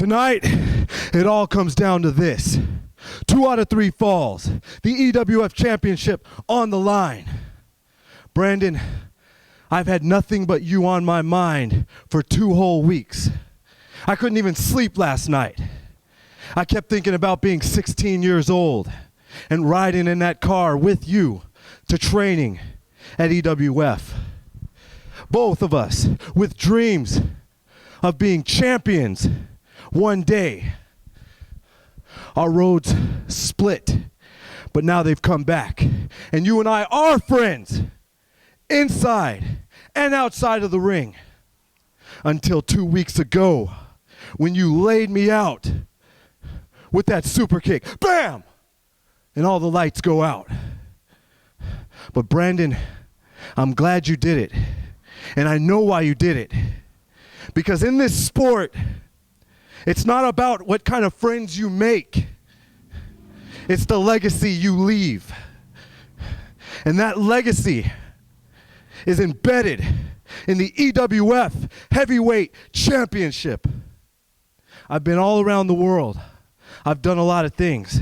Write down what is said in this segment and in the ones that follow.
Tonight, it all comes down to this. 2 out of 3 falls. The EWF Championship on the line. Brandon, I've had nothing but you on my mind for 2 whole weeks. I couldn't even sleep last night. I kept thinking about being 16 years old and riding in that car with you to training at EWF. Both of us with dreams of being champions one day. Our roads split, but now they've come back. And you and I are friends, inside and outside of the ring. Until 2 weeks ago, when you laid me out with that super kick, bam! And all the lights go out. But Brandon, I'm glad you did it. And I know why you did it. Because in this sport, it's not about what kind of friends you make. It's the legacy you leave. And that legacy is embedded in the EWF Heavyweight Championship. I've been all around the world. I've done a lot of things,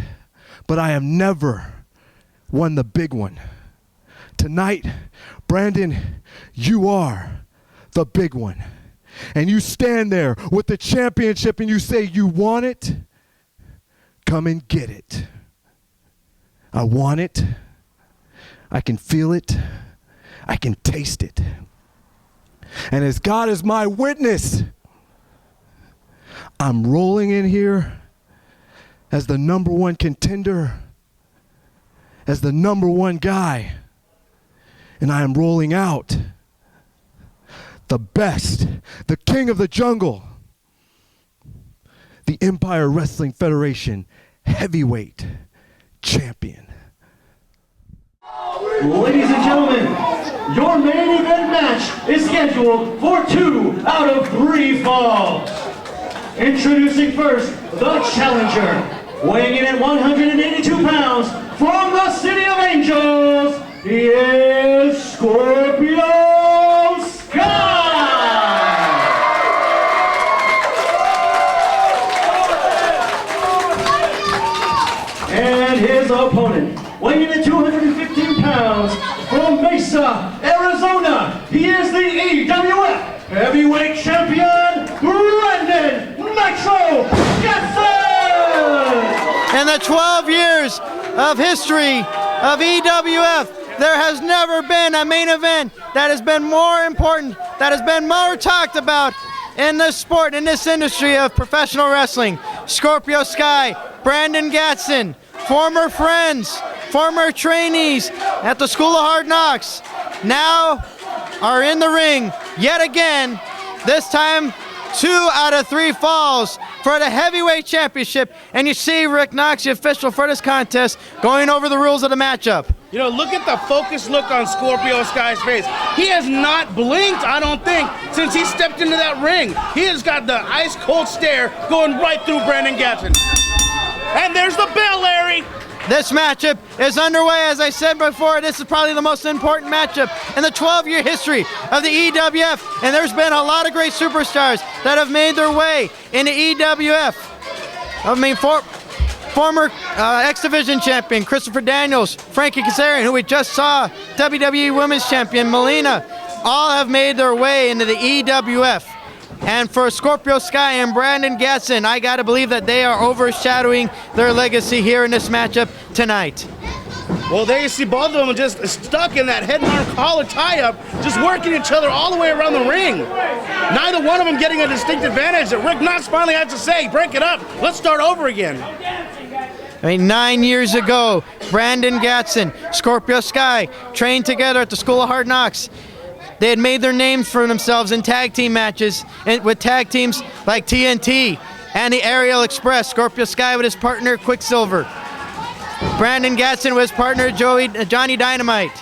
but I have never won the big one. Tonight, Brandon, you are the big one. And you stand there with the championship and you say, you want it? Come and get it. I want it. I can feel it. I can taste it. And as God is my witness, I'm rolling in here as the #1 contender, as the #1 guy, and I am rolling out the best, the king of the jungle, the Empire Wrestling Federation heavyweight champion. Ladies and gentlemen, your main event match is scheduled for 2 out of 3 falls. Introducing first, the challenger, weighing in at 182 pounds, from the City of Angels, he is Scorpio Sky! And his opponent, weighing in at 215 pounds, from Mesa, Arizona, he is the EWF Heavyweight Champion, Brandon Nitro Gatson! In the 12 years of history of EWF, there has never been a main event that has been more important, that has been more talked about in this sport, in this industry of professional wrestling. Scorpio Sky, Brandon Gatson, former friends, former trainees at the School of Hard Knocks, now are in the ring yet again, this time 2 out of 3 falls for the heavyweight championship. And you see Rick Knox, the official for this contest, going over the rules of the matchup. You know, look at the focused look on Scorpio Sky's face. He has not blinked, I don't think, since he stepped into that ring. He has got the ice cold stare going right through Brandon Gatson. And there's the bell, Larry. This matchup is underway. As I said before, this is probably the most important matchup in the 12-year history of the EWF. And there's been a lot of great superstars that have made their way into EWF. I mean, former X Division champion Christopher Daniels, Frankie Kazarian, who we just saw, WWE Women's Champion Melina, all have made their way into the EWF. And for Scorpio Sky and Brandon Gatson, I gotta believe that they are overshadowing their legacy here in this matchup tonight. Well, there you see both of them just stuck in that head and arm collar tie-up, just working each other all the way around the ring. Neither one of them getting a distinct advantage that Rick Knox finally had to say, break it up, let's start over again. I mean, 9 years ago, Brandon Gatson, Scorpio Sky trained together at the School of Hard Knocks. They had made their names for themselves in tag team matches with tag teams like TNT and the Aerial Express. Scorpio Sky with his partner Quicksilver. Brandon Gatson with his partner Johnny Dynamite.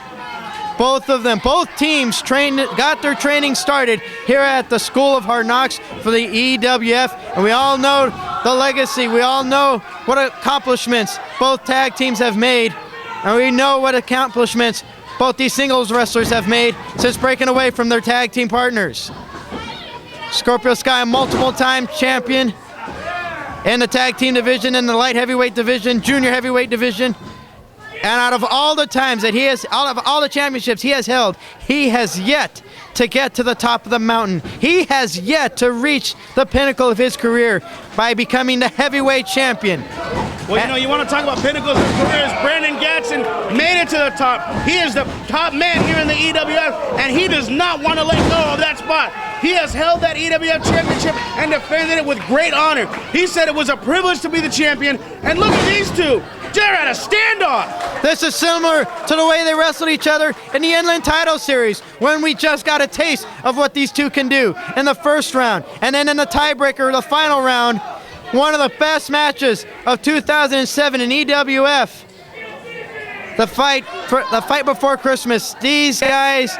Both of them, both teams got their training started here at the School of Hard Knocks for the EWF. And we all know the legacy. We all know what accomplishments both tag teams have made. And we know what accomplishments both these singles wrestlers have made since breaking away from their tag team partners. Scorpio Sky, a multiple-time champion, in the tag team division, in the light heavyweight division, junior heavyweight division. And out of all the times that he has, out of all the championships he has held, he has yet to get to the top of the mountain. He has yet to reach the pinnacle of his career by becoming the heavyweight champion. Well, you know, you want to talk about pinnacles of careers. Brandon Gatson made it to the top. He is the top man here in the EWF, and he does not want to let go of that spot. He has held that EWF championship and defended it with great honor. He said it was a privilege to be the champion, and look at these two. They're at a standoff. This is similar to the way they wrestled each other in the Inland Title Series, when we just got a taste of what these two can do in the first round. And then in the tiebreaker, the final round, one of the best matches of 2007 in EWF. The fight before Christmas. These guys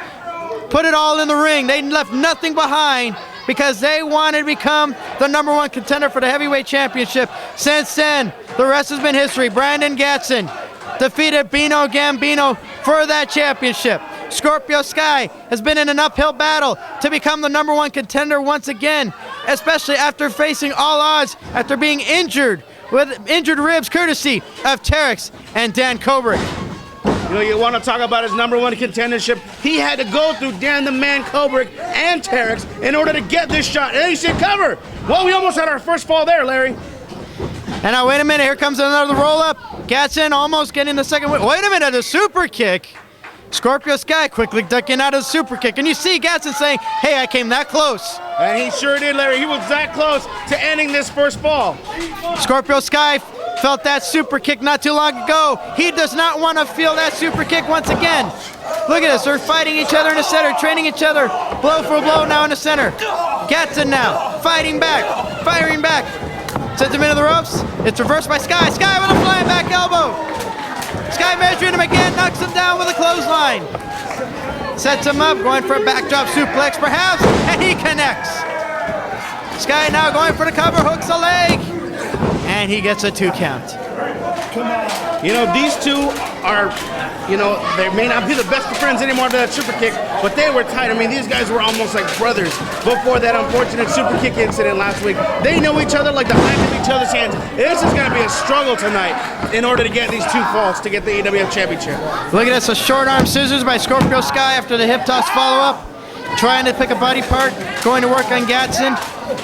put it all in the ring. They left nothing behind because they wanted to become the #1 contender for the heavyweight championship. Since then, the rest has been history. Brandon Gatson defeated Bino Gambino for that championship. Scorpio Sky has been in an uphill battle to become the #1 contender once again, especially after facing all odds after being injured with injured ribs courtesy of Terex and Dan Kobrick. You know, you want to talk about his #1 contendership. He had to go through Dan the Man Kobrick and Terex in order to get this shot. And then he said, cover. Well, we almost had our first fall there, Larry. And now, wait a minute, here comes another roll-up. Gatson almost getting the second win. Wait a minute, a super kick. Scorpio Sky quickly ducking out of the super kick. And you see Gatson saying, hey, I came that close. And he sure did, Larry. He was that close to ending this first fall. Scorpio Sky felt that super kick not too long ago. He does not want to feel that super kick once again. Look at this, they're fighting each other in the center, training each other, blow for blow now in the center. Gatson now, fighting back, firing back. Sends him into the ropes. It's reversed by Sky. Sky with a flying back elbow. Sky measuring him again, knocks him down with a clothesline. Sets him up, going for a backdrop suplex perhaps, and he connects. Sky now going for the cover, hooks a leg, and he gets a 2 count. You know, these two are, you know, they may not be the best of friends anymore to that super kick, but they were tight. I mean, these guys were almost like brothers before that unfortunate super kick incident last week. They know each other like the back of each other's hands. This is going to be a struggle tonight in order to get these two falls to get the EWF championship. Look at this, a short arm scissors by Scorpio Sky after the hip toss follow-up. Trying to pick a body part, going to work on Gatson.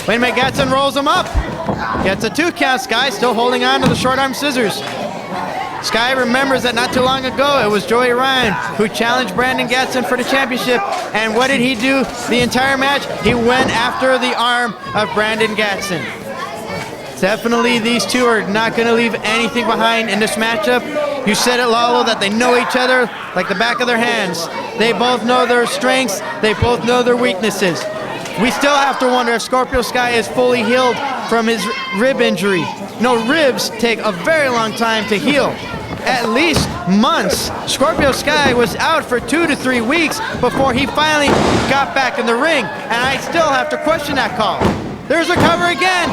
Wait a minute, Gatson rolls him up. Gets a 2 count. Sky still holding on to the short arm scissors. Sky remembers that not too long ago it was Joey Ryan who challenged Brandon Gatson for the championship, and what did he do the entire match? He went after the arm of Brandon Gatson. Definitely these two are not going to leave anything behind in this matchup. You said it, Lalo, that they know each other like the back of their hands. They both know their strengths, they both know their weaknesses. We still have to wonder if Scorpio Sky is fully healed from his rib injury. No, ribs take a very long time to heal. At least months. Scorpio Sky was out for 2 to 3 weeks before he finally got back in the ring, and I still have to question that call. There's a cover again,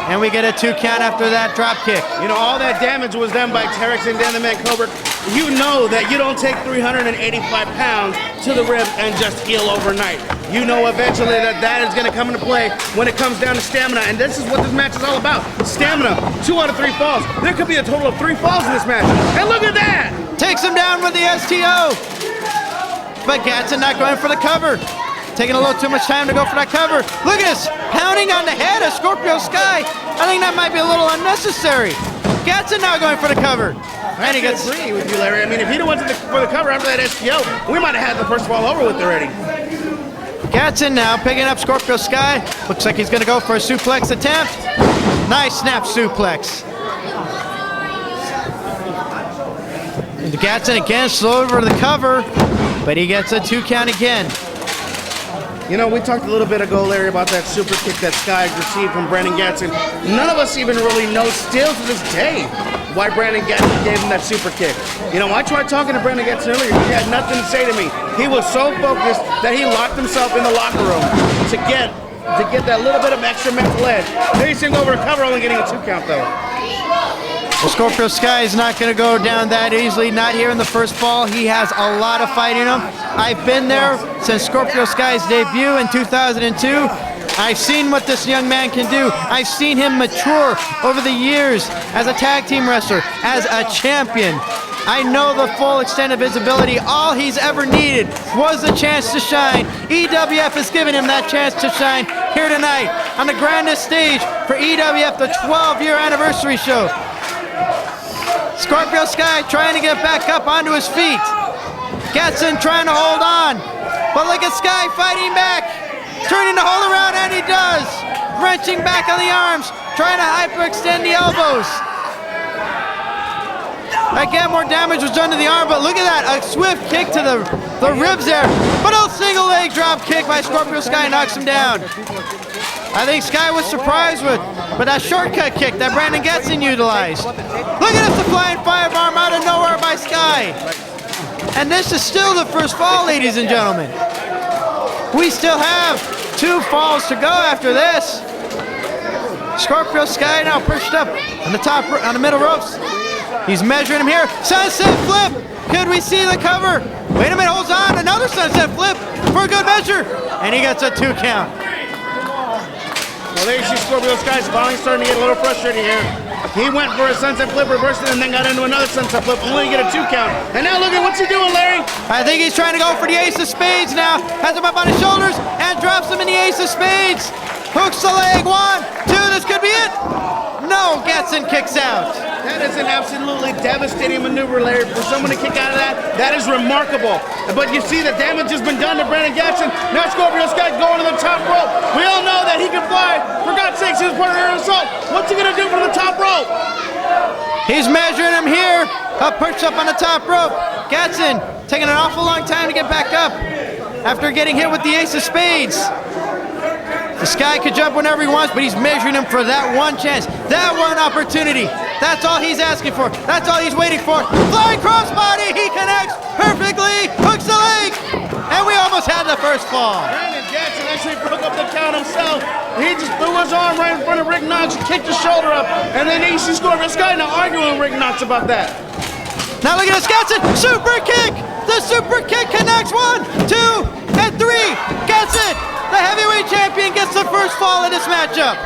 and we get a 2 count after that drop kick. You know, all that damage was done by Terex and Dan the Man Kobrick. You know that you don't take 385 pounds to the rib and just heal overnight. You know eventually that that is going to come into play when it comes down to stamina, and this is what this match is all about. Stamina, 2 out of 3 falls. There could be a total of 3 falls in this match. And look at that! Takes him down with the STO. But Gatson not going for the cover. Taking a little too much time to go for that cover. Look at this, pounding on the head of Scorpio Sky. I think that might be a little unnecessary. Gatson now going for the cover. I agree with you, Larry. I mean, if he'd have went for the cover after that STO, we might have had the first fall over with already. Gatson now picking up Scorpio Sky. Looks like he's going to go for a suplex attempt. Nice snap suplex. And Gatson again slow over to the cover, but he gets a 2 count again. You know, we talked a little bit ago, Larry, about that super kick that Sky received from Brandon Gatson. None of us even really know still to this day why Brandon Gatson gave him that super kick. You know, I tried talking to Brandon Gatson earlier. He had nothing to say to me. He was so focused that he locked himself in the locker room to get that little bit of extra mental edge. Then he's going over a cover, only getting a 2 count, though. Well, Scorpio Sky is not going to go down that easily, not here in the first fall. He has a lot of fight in him. I've been there since Scorpio Sky's debut in 2002. I've seen what this young man can do. I've seen him mature over the years as a tag team wrestler, as a champion. I know the full extent of his ability. All he's ever needed was a chance to shine. EWF has given him that chance to shine here tonight on the grandest stage for EWF, the 12-year anniversary show. Scorpio Sky trying to get back up onto his feet. Gatson trying to hold on. But look at Sky fighting back. Turning to hold around, and he does. Wrenching back on the arms. Trying to hyperextend the elbows. Again, more damage was done to the arm, but look at that. A swift kick to the ribs there. But a single leg drop kick by Scorpio Sky knocks him down. I think Sky was surprised with that shortcut kick that Brandon Gatson utilized. Look at this, the flying firearm out of nowhere by Sky. And this is still the first fall, ladies and gentlemen. We still have 2 falls to go after this. Scorpio Sky now perched up on the top, on the middle ropes. He's measuring him here. Sunset flip. Could we see the cover? Wait a minute, holds on. Another sunset flip for a good measure. And he gets a 2 count. Well, there you see Scorpio Sky's finally starting to get a little frustrated here. He went for a sunset flip, reversed it, and then got into another sunset flip, only to get a 2 count. And now look at what's he doing, Larry. I think he's trying to go for the ace of spades now. Has him up on his shoulders and drops him in the ace of spades. Hooks the leg. 1, 2, this could be it. No, Gatson kicks out. That is an absolutely devastating maneuver, Larry. For someone to kick out of that is remarkable. But you see the damage has been done to Brandon Gatson. Now Scorpio Sky going to the top rope. We all know that he can fly. For God's sakes, he's part of the assault. What's he going to do from the top rope? He's measuring him here. Perched up on the top rope. Gatson taking an awful long time to get back up after getting hit with the ace of spades. The Sky could jump whenever he wants, but he's measuring him for that one chance, that one opportunity. That's all he's asking for. That's all he's waiting for. Flying crossbody, he connects perfectly, hooks the leg, and we almost had the first fall. Brandon Gatson actually broke up the count himself. He just threw his arm right in front of Rick Knox and kicked his shoulder up, and then you see Scorpio Sky now arguing with Rick Knox about that. Now look at this, Gatson, super kick! The super kick connects, 1, 2, and 3. Gatson, the heavyweight champion, gets the first fall in this matchup.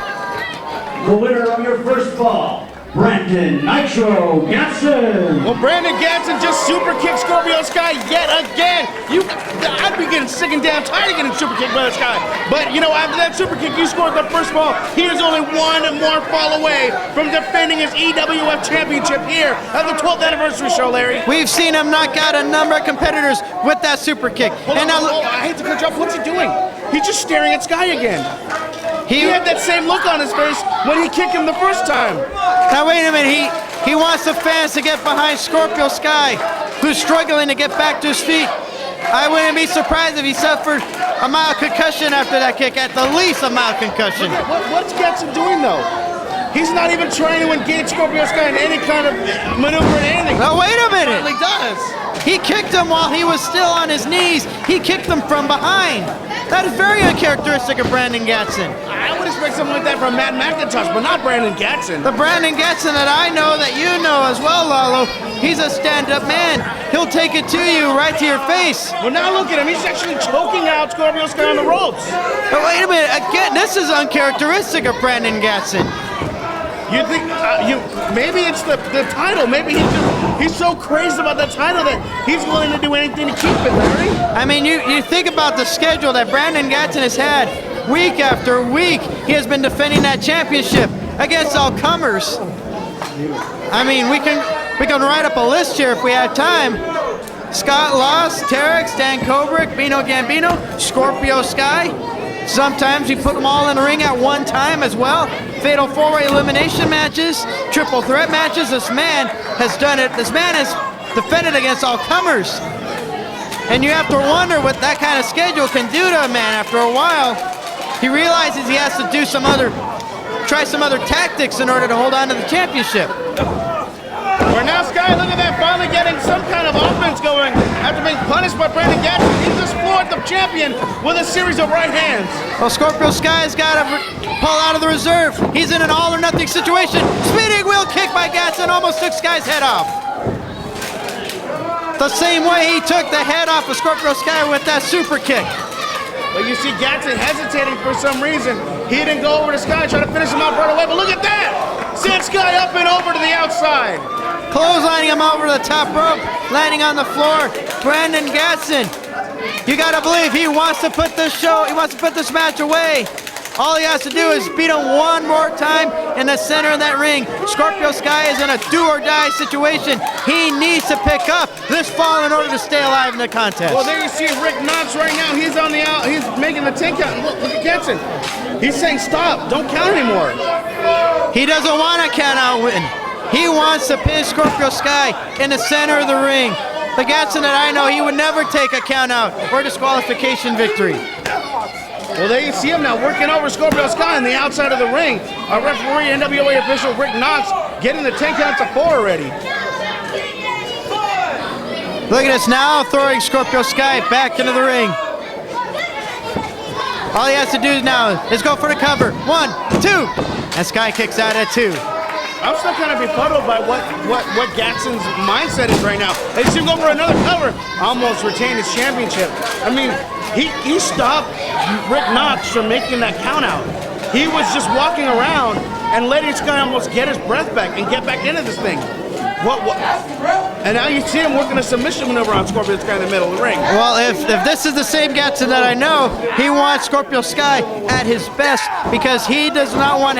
The winner of your first fall, Brandon Nitro Gatson. Well, Brandon Gatson just super kicked Scorpio Sky yet again. I'd be getting sick and damn tired of getting super kicked by this guy. But, you know, after that super kick, you scored the first fall. He is only 1 more fall away from defending his EWF championship here at the 12th anniversary show, Larry. We've seen him knock out a number of competitors with that super kick. Hold on, I hate to cut you off. What's he doing? He's just staring at Sky again. He had that same look on his face when he kicked him the first time. Now wait a minute, he wants the fans to get behind Scorpio Sky, who's struggling to get back to his feet. I wouldn't be surprised if he suffered a mild concussion after that kick, at the least a mild concussion. What's Gatson doing though? He's not even trying to engage Scorpio Sky in any kind of maneuver or anything. Now wait a minute. He does. He kicked him while he was still on his knees. He kicked him from behind. That is very uncharacteristic of Brandon Gatson. I would expect something like that from Matt McIntosh, but not Brandon Gatson. The Brandon Gatson that I know, that you know as well, Lalo, he's a stand-up man. He'll take it to you, right to your face. Well, now look at him. He's actually choking out Scorpio Sky on the ropes. But wait a minute. Again, this is uncharacteristic of Brandon Gatson. You think, maybe it's the title. Maybe he's so crazy about that title that he's willing to do anything to keep it, Larry. I mean, you think about the schedule that Brandon Gatson has had. Week after week, he has been defending that championship against all comers. I mean, we can write up a list here if we had time. Scott Loss, Terex, Dan Kobrick, Bino Gambino, Scorpio Sky. Sometimes we put them all in the ring at one time as well. Fatal 4-way elimination matches, triple threat matches. This man has done it. This man has defended against all comers. And you have to wonder what that kind of schedule can do to a man after a while. He realizes he has to do try some other tactics in order to hold on to the championship. Where now Sky, look at that, finally getting some kind of offense going after being punished by Brandon Gatson. He just floored the champion with a series of right hands. Well, Scorpio Sky's got to pull out of the reserve. He's in an all or nothing situation. Spinning wheel kick by Gatson almost took Sky's head off. The same way he took the head off of Scorpio Sky with that super kick. But you see Gatson hesitating for some reason. He didn't go over to Sky, try to finish him off right away, but look at that! Sent Sky up and over to the outside. Clotheslining him over the top rope, landing on the floor. Brandon Gatson, you gotta believe he wants to put this match away. All he has to do is beat him one more time in the center of that ring. Scorpio Sky is in a do-or-die situation. He needs to pick up this fall in order to stay alive in the contest. Well, there you see Rick Knox right now. He's on the out. He's making the 10 count. Look at Gatson. He's saying stop. Don't count anymore. He doesn't want a count-out win. He wants to pin Scorpio Sky in the center of the ring. The Gatson that I know, he would never take a count-out or disqualification victory. Well, there you see him now working over Scorpio Sky on the outside of the ring. Our referee, NWA official Rick Knox, getting the 10 count to 4 already. Look at this now, throwing Scorpio Sky back into the ring. All he has to do now is go for the cover. 1, 2, and Sky kicks out at 2. I'm still kind of befuddled by what Gatson's mindset is right now. They see him go for another cover, almost retain his championship. I mean, he stopped Rick Knox from making that count out. He was just walking around and letting Sky almost get his breath back and get back into this thing. And now you see him working a submission maneuver on Scorpio Sky in the middle of the ring. Well, if this is the same Gatson that I know, he wants Scorpio Sky at his best because he doesn't want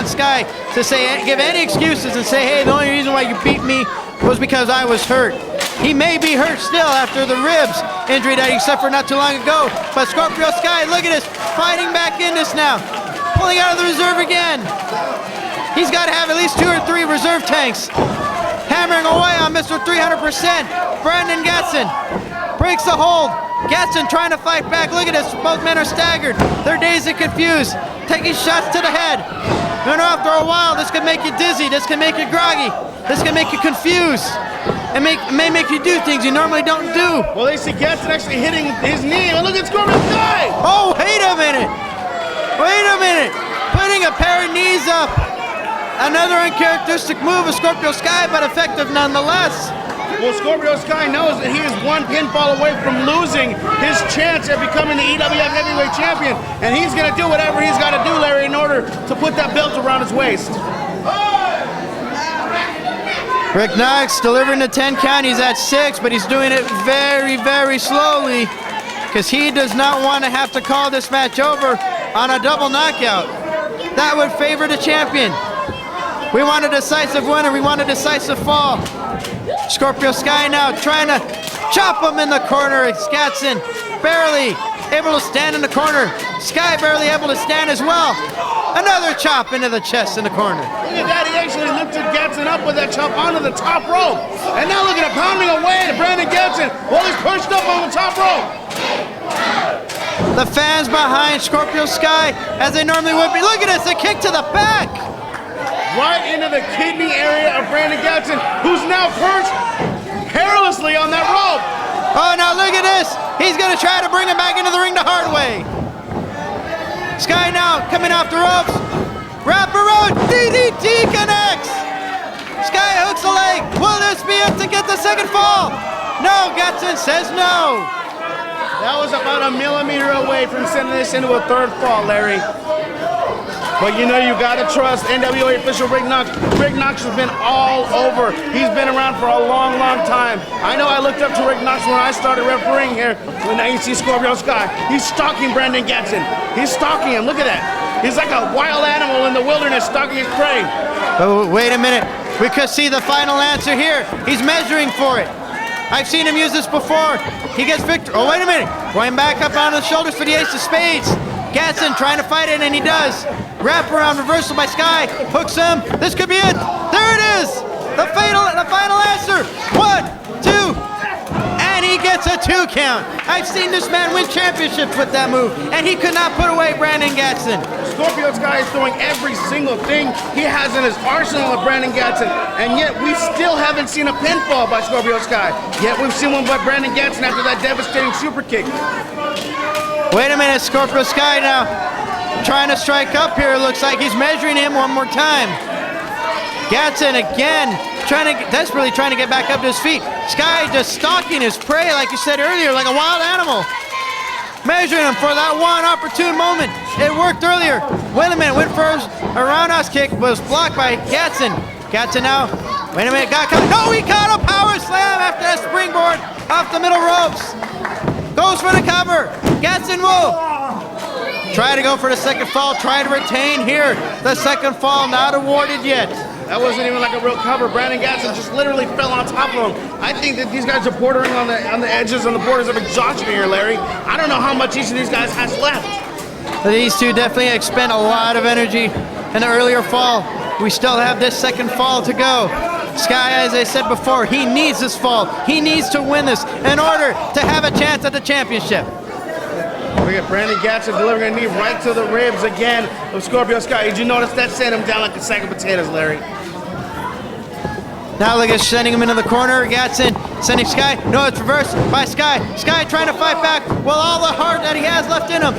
Sky to give any excuses and say, hey, the only reason why you beat me was because I was hurt. He may be hurt still after the ribs injury that he suffered not too long ago, but Scorpio Sky, look at this, fighting back in this now, pulling out of the reserve again. He's got to have at least 2 or 3 reserve tanks. Hammering away on Mr. 300%. Brandon Gatson breaks the hold. Gatson trying to fight back. Look at this. Both men are staggered. They're dazed and confused. Taking shots to the head. You know, after a while, this can make you dizzy. This can make you groggy. This can make you confused. It may make you do things you normally don't do. Well, they see Gatson actually hitting his knee. And look at Scorpio Sky. Oh, wait a minute. Wait a minute. Putting a pair of knees up. Another uncharacteristic move of Scorpio Sky, but effective nonetheless. Well, Scorpio Sky knows that he is one pinfall away from losing his chance at becoming the EWF Heavyweight Champion, and he's going to do whatever he's got to do, Larry, in order to put that belt around his waist. Rick Knox delivering the 10 count. He's at 6, but he's doing it very, very slowly because he does not want to have to call this match over on a double knockout. That would favor the champion. We want a decisive winner. We want a decisive fall. Scorpio Sky now trying to chop him in the corner. It's Gatson barely able to stand in the corner. Sky barely able to stand as well. Another chop into the chest in the corner. Look at that. He actually lifted Gatson up with that chop onto the top rope. And now look at him pounding away to Brandon Gatson while he's perched up on the top rope. The fans behind Scorpio Sky, as they normally would be. Look at this, a kick to the back. Right into the kidney area of Brandon Gatson, who's now perched perilously on that rope. Oh, now look at this. He's going to try to bring him back into the ring the hard way. Sky now coming off the ropes. Wrap around, DDT connects. Sky hooks the leg. Will this be able to get the second fall? No, Gatson says no. That was about a millimeter away from sending this into a third fall, Larry. But you know you gotta trust NWA official Rick Knox. Rick Knox has been all over. He's been around for a long, long time. I know I looked up to Rick Knox when I started refereeing here when I see Scorpio Sky. He's stalking Brandon Gatson. He's stalking him. Look at that. He's like a wild animal in the wilderness stalking his prey. Oh, wait a minute. We could see the final answer here. He's measuring for it. I've seen him use this before. He gets victory. Oh, wait a minute. Going back up on the shoulders for the ace of spades. Gatson trying to fight it, and he does. Wrap around reversal by Sky. Hooks him. This could be it. There it is. The final answer. 1, 2, and he gets a 2 count. I've seen this man win championships with that move, and he could not put away Brandon Gatson. Scorpio Sky is throwing every single thing he has in his arsenal of Brandon Gatson, and yet we still haven't seen a pinfall by Scorpio Sky. Yet we've seen one by Brandon Gatson after that devastating super kick. Wait a minute, Scorpio Sky now trying to strike up here. Looks like he's measuring him one more time. Gatson again desperately trying to get back up to his feet. Sky just stalking his prey, like you said earlier, like a wild animal. measuring him for that one opportune moment. It worked earlier. Wait a minute, went for a roundhouse kick, was blocked by Gatson. Gatson now, wait a minute, got caught. No, he caught a power slam after that springboard off the middle ropes. Goes for the cover. Gatson will try to go for the second fall, try to retain here. The second fall not awarded yet. That wasn't even like a real cover. Brandon Gatson just literally fell on top of him. I think that these guys are bordering on the edges, on the borders of exhaustion here, Larry. I don't know how much each of these guys has left. These two definitely expend a lot of energy in the earlier fall. We still have this second fall to go. Sky, as I said before, he needs this fall. He needs to win this in order to have a chance at the championship. We got Brandon Gatson delivering a knee right to the ribs again of Scorpio Sky. Did you notice that sent him down like a sack of potatoes, Larry? Now look at sending him into the corner. Gatson sending Sky. No, it's reversed by Sky. Sky trying to fight back with all the heart that he has left in him.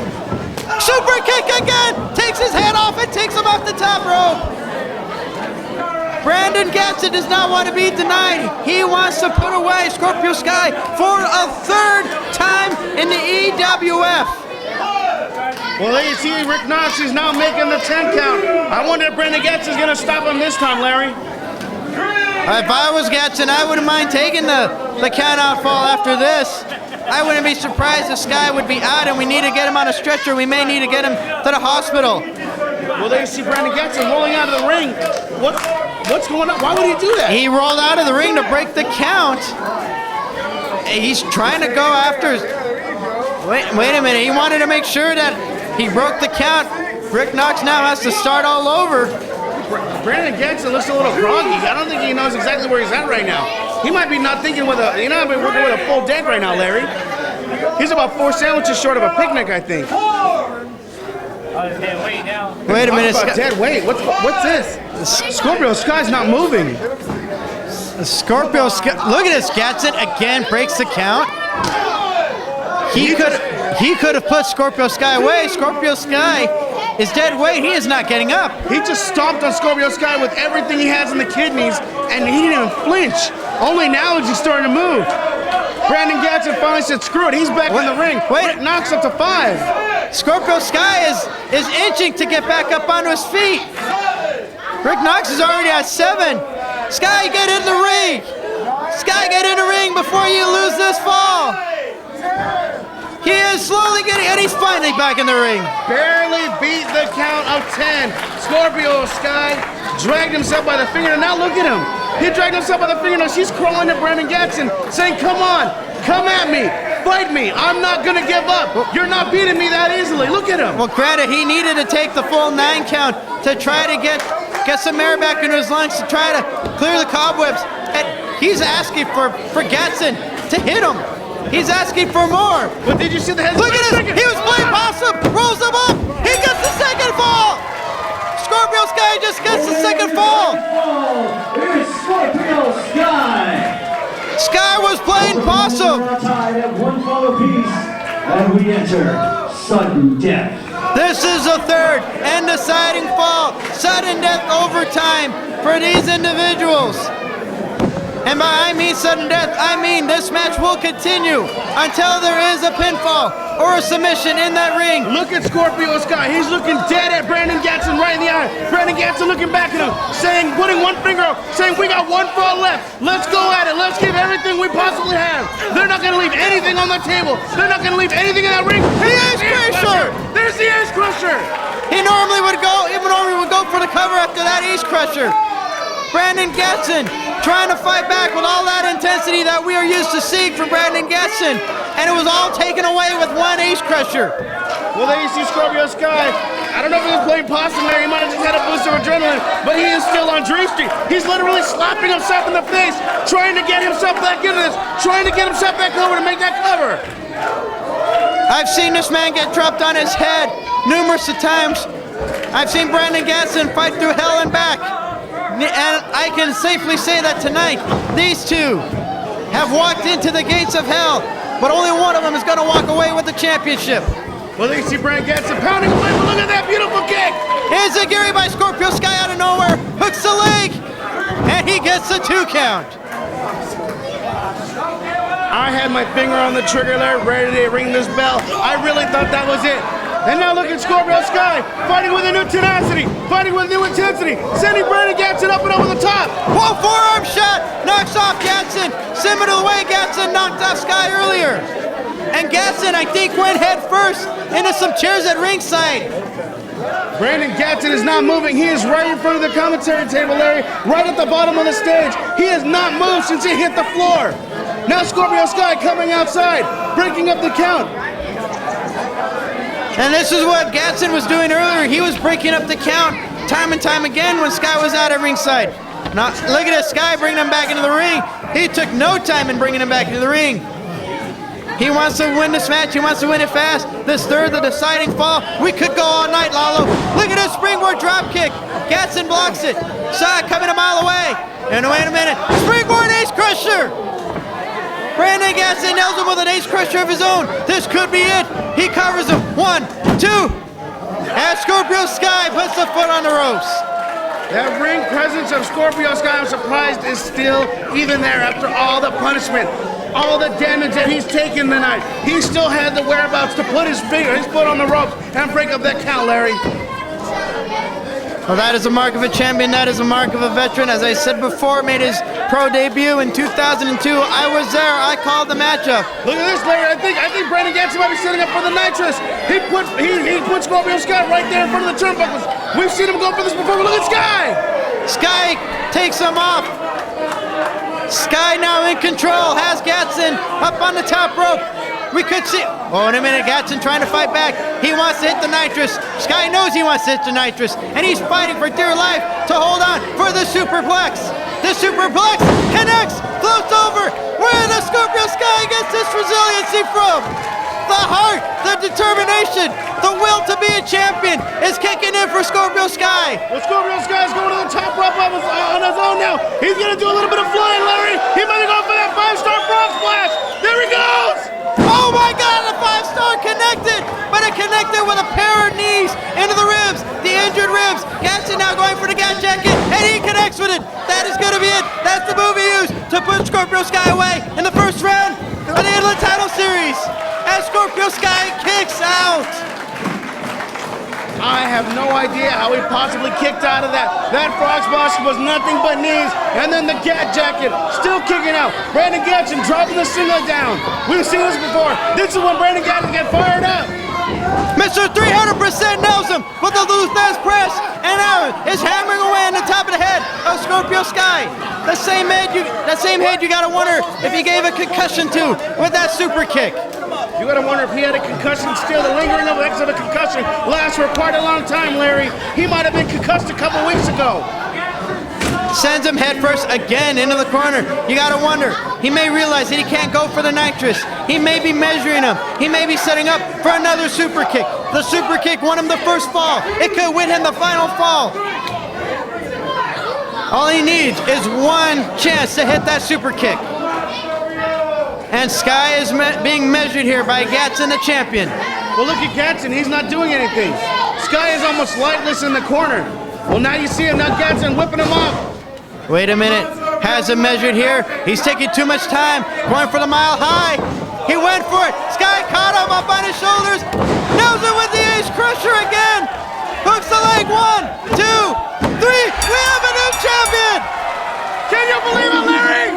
Super kick again! Takes his head off and takes him off the top rope. Brandon Gatson does not want to be denied. He wants to put away Scorpio Sky for a third time in the EWF. Well, there you see Rick Knox is now making the 10 count. I wonder if Brandon Gatson's going to stop him this time, Larry. If I was Gatson, I wouldn't mind taking the count-out fall after this. I wouldn't be surprised if Sky would be out and we need to get him on a stretcher. We may need to get him to the hospital. Well, there you see Brandon Gatson rolling out of the ring. What's going on? Why would he do that? He rolled out of the ring to break the count. He's trying to go after... Wait a minute. He wanted to make sure that he broke the count. Rick Knox now has to start all over. Brandon Gatson looks a little groggy. I don't think he knows exactly where he's at right now. He might be not thinking with a... He's not working with a full deck right now, Larry. He's about 4 sandwiches short of a picnic, I think. Wait a minute. Dead weight. What's this? Scorpio Sky's not moving. Scorpio Sky. Look at this. Gatson again breaks the count. He could have put Scorpio Sky away. Scorpio Sky is dead weight. He is not getting up. He just stomped on Scorpio Sky with everything he has in the kidneys, and he didn't even flinch. Only now is he starting to move. Brandon Gatson finally said, screw it, he's back in the ring. Rick Knox up to 5. Scorpio Sky is inching to get back up onto his feet. Rick Knox is already at 7. Sky, get in the ring. Sky, get in the ring before you lose this fall. He is slowly getting, and he's finally back in the ring. Barely beat the count of 10. Scorpio Sky dragged himself by the fingernail. Now look at him. He dragged himself by the fingernails. He's crawling to Brandon Gatson, saying, come on, come at me, fight me. I'm not going to give up. You're not beating me that easily. Look at him. Well, granted, he needed to take the full 9 count to try to get some air back into his lungs to try to clear the cobwebs. And he's asking for Gatson to hit him. He's asking for more. But did you see the head? Look at this. He was playing possum. Rolls him up. He gets the second fall. Scorpio Sky just gets the second fall. Here's Scorpio Sky. Sky was playing possum. Tied at 1 fall apiece, and we enter sudden death. This is the third and deciding fall. Sudden death overtime for these individuals. And by I mean sudden death, I mean this match will continue until there is a pinfall or a submission in that ring. Look at Scorpio Sky. He's looking dead at Brandon Gatson right in the eye. Brandon Gatson looking back at him, saying, putting one finger up, saying, we got 1 fall left. Let's go at it. Let's give everything we possibly have. They're not going to leave anything on the table. They're not going to leave anything in that ring. The Ace Crusher! There's the Ace Crusher. He normally would go for the cover after that Ace Crusher. Brandon Gatson trying to fight back with all that intensity that we are used to seeing from Brandon Gatson, and it was all taken away with 1 Ace Crusher. Well, there you see Scorpio Sky. I don't know if he was playing possum there. He might have just had a boost of adrenaline, but he is still on Dream Street. He's literally slapping himself in the face, trying to get himself back into this, trying to get himself back over to make that cover. I've seen this man get dropped on his head numerous times. I've seen Brandon Gatson fight through hell and back. And I can safely say that tonight, these two have walked into the gates of hell, but only one of them is going to walk away with the championship. Well, there you see Brandon Gatson pounding away, but look at that beautiful kick. Here's a Gary by Scorpio Sky out of nowhere, hooks the leg, and he gets the 2 count. All right, I had my finger on the trigger there, ready to ring this bell. I really thought that was it. And now look at Scorpio Sky, fighting with a new tenacity, fighting with new intensity, sending Brandon Gatson up and over the top. Whoa, forearm shot, knocks off Gatson, similar to the way Gatson knocked off Sky earlier. And Gatson, I think, went head first into some chairs at ringside. Brandon Gatson is not moving. He is right in front of the commentary table, Larry, right at the bottom of the stage. He has not moved since he hit the floor. Now Scorpio Sky coming outside, breaking up the count. And this is what Gatson was doing earlier. He was breaking up the count time and time again when Sky was out at ringside. Now, look at this, Sky bringing him back into the ring. He took no time in bringing him back into the ring. He wants to win this match. He wants to win it fast. This third, the deciding fall. We could go all night, Lalo. Look at this springboard drop kick. Gatson blocks it. Sky coming a mile away. And wait a minute. Springboard ace crusher. Brandon Gatson nails him with an ace crusher of his own. This could be it. He covers him. 1, 2. And Scorpio Sky puts the foot on the ropes. That ring presence of Scorpio Sky, I'm surprised, is still even there after all the punishment, all the damage that he's taken tonight. He still had the whereabouts to put his foot on the ropes and break up that count, Larry. Well, that is a mark of a champion. That is a mark of a veteran. As I said before, made his pro debut in 2002. I was there. I called the matchup. Look at this, Larry. I think Brandon Gatson might be setting up for the nitrous. He put Scorpio Sky right there in front of the turnbuckles. We've seen him go for this before, but look at Sky. Sky takes him off. Sky now in control. Has Gatson up on the top rope. We could see. Oh, in a minute, Gatson trying to fight back. He wants to hit the nitrous. Sky knows he wants to hit the nitrous, and he's fighting for dear life to hold on for the superplex. The superplex connects, floats over. Where the Scorpio Sky gets this resiliency from? The heart, the determination, the will to be a champion is kicking in for Scorpio Sky. Well, Scorpio Sky is going to the top rope on his own now. He's going to do a little bit of flying, Larry. He might go for that 5-star frog splash. There he goes. Oh my God, the 5-star connected, but it connected with a pair of knees into the ribs, the injured ribs. Gatson now going for the gas jacket, and he connects with it. That is going to be it. That's the move he used to put Scorpio Sky away in the first round of the Inland Title Series. As Scorpio Sky kicks out. I have no idea how he possibly kicked out of that. That frog splash was nothing but knees, and then the gat jacket still kicking out. Brandon Gatson dropping the singlet down. We've seen this before. This is when Brandon Gatson gets fired up. Mr. 300% nails him with the loose fast press, and now is hammering away on the top of the head of Scorpio Sky. The same head you gotta wonder if he gave a concussion to with that super kick. You gotta wonder if he had a concussion still. The lingering effects of a concussion lasts for quite a long time, Larry. He might have been concussed a couple weeks ago. Sends him headfirst again into the corner. You gotta wonder, he may realize that he can't go for the nitrous. He may be measuring him. He may be setting up for another super kick. The super kick won him the first fall. It could win him the final fall. All he needs is one chance to hit that super kick. And Sky is being measured here by Gatson, the champion. Well, look at Gatson. He's not doing anything. Sky is almost lightless in the corner. Well, now you see him. Now Gatson whipping him off. Wait a minute. Has him measured here. He's taking too much time. Going for the mile high. He went for it. Sky caught him up on his shoulders. Nails it with the ace crusher again. Hooks the leg. 1, 2, 3. We have a new champion. Can you believe it, Larry?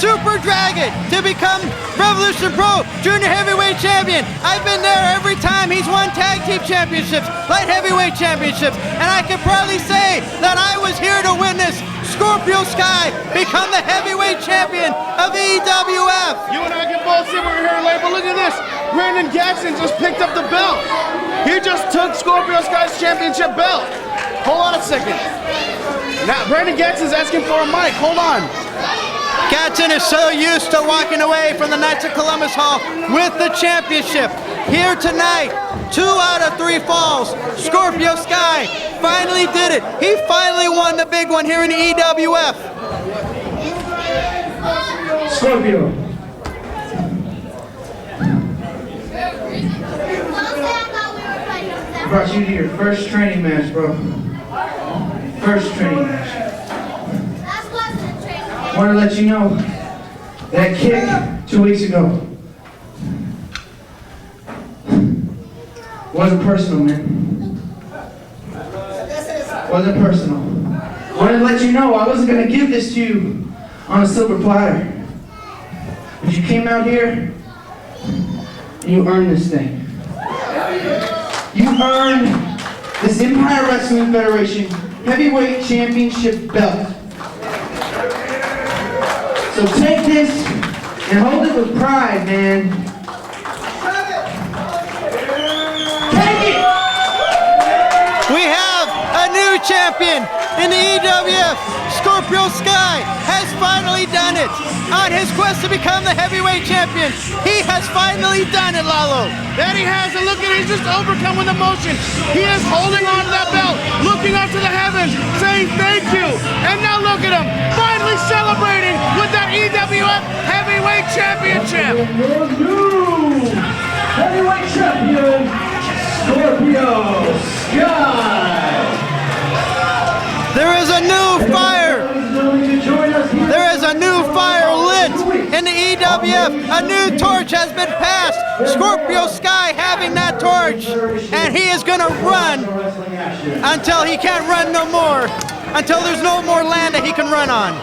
Super Dragon to become Revolution Pro Junior Heavyweight Champion. I've been there every time he's won Tag Team Championships, Light Heavyweight Championships, and I can proudly say that I was here to witness Scorpio Sky become the Heavyweight Champion of EWF. You and I can both see we're here, Larry, but look at this. Brandon Gatson just picked up the belt. He just took Scorpio Sky's championship belt. Hold on a second. Now, Brandon Gatson's asking for a mic. Hold on. Gatson is so used to walking away from the Knights of Columbus Hall with the championship. Here tonight, 2 out of 3 falls. Scorpio Sky finally did it. He finally won the big one here in the EWF. Scorpio. Brought you to your first training match, bro. First training match. I want to let you know that kick 2 weeks ago wasn't personal, man. Wasn't personal. I want to let you know I wasn't going to give this to you on a silver platter. But you came out here and you earned this thing. You earned this Empire Wrestling Federation Heavyweight Championship belt. So take this and hold it with pride, man. Take it! We have a new champion in the EWF. Scorpio Sky has finally done it. On his quest to become the heavyweight champion, he has finally done it, Lalo. That he has, and look at it, he's just overcome with emotion. He is holding on to that belt, looking up to the heavens, saying thank you. And now look at him, finally celebrating with that EWF Heavyweight Championship. Your new heavyweight champion, Scorpio Sky. There is a new fire. There is a new fire lit in the EWF. A new torch has been passed. Scorpio Sky having that torch. And he is going to run until he can't run no more. Until there's no more land that he can run on.